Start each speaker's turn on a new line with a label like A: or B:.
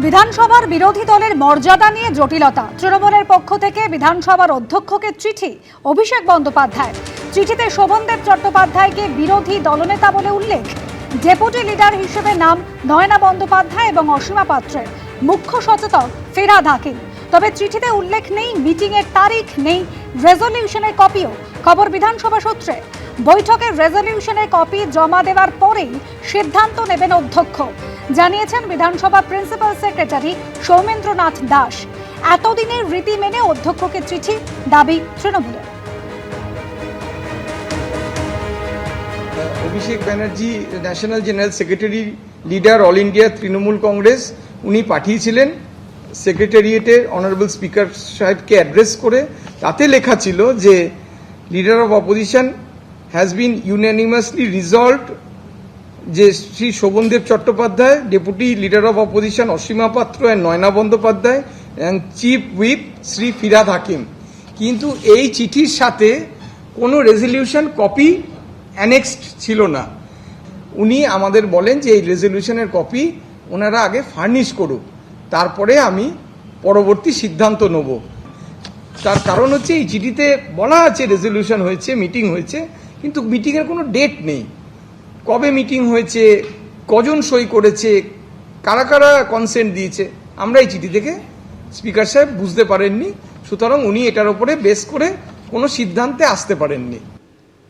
A: বিধানসভার বিরোধী দলের মর্যাদা নিয়ে জটিলতা। তৃণমূলের পক্ষ থেকে বিধানসভার অধ্যক্ষকে চিঠি অভিষেক বন্দ্যোপাধ্যায়। চিঠিতে শোভনদেব চট্টোপাধ্যায়কে বিরোধী দলনেতা বলে উল্লেখ। ডেপুটি লিডার হিসেবে নাম নয়না বন্দ্যোপাধ্যায় এবং অসীমা পাত্রের। মুখ্য সচেতক ফিরহাদ হাকিম। তবে চিঠিতে উল্লেখ নেই মিটিংয়ের তারিখ, নেই রেজলিউশনের কপিও। খবর বিধানসভা সূত্রে। বৈঠকের রেজলিউশনের কপি জমা দেওয়ার পরেই সিদ্ধান্ত নেবেন অধ্যক্ষ, জানিয়েছেন বিধানসভা প্রিন্সিপাল সেক্রেটারি সৌমেন্দ্রনাথ দাস। এতদিনের রীতি মেনে অধ্যক্ষকে চিঠি, দাবি তৃণমূলের।
B: Abhishek Banerjee national general secretary, leader all India Trinamool Congress, উনি পাঠিয়েছিলেন সেক্রেটারিয়েটের অনারেবল স্পিকার সাহেবকে অ্যাড্রেস করে। তাতে লেখা ছিল যে leader of opposition has been unanimously resolved যে Shri Sovandeb Chattopadhyay, deputy leader of opposition Asima Patra and Nayna Bandyopadhyay এবং চিফ হুইপ শ্রী ফিরহাদ হাকিম। কিন্তু এই চিঠির সাথে কোনো রেজলিউশন কপি অ্যানেক্সড ছিল না। উনি আমাদের বলেন যে এই রেজলিউশনের কপি ওনারা আগে ফার্নিশ করুক, তারপরে আমি পরবর্তী সিদ্ধান্ত নেব। তার কারণ হচ্ছে এই চিঠিতে বলা আছে রেজলিউশন হয়েছে, মিটিং হয়েছে, কিন্তু মিটিংয়ের কোনো ডেট নেই। কবে মিটিং হয়েছে, কজন সই করেছে, কারা কারা কনসেন্ট দিয়েছে, আমরা এই চিঠি থেকে স্পিকার সাহেব বুঝতে পারেননি। সুতরাং উনি এটার উপরে বেস করে কোনো সিদ্ধান্তে আসতে পারেননি।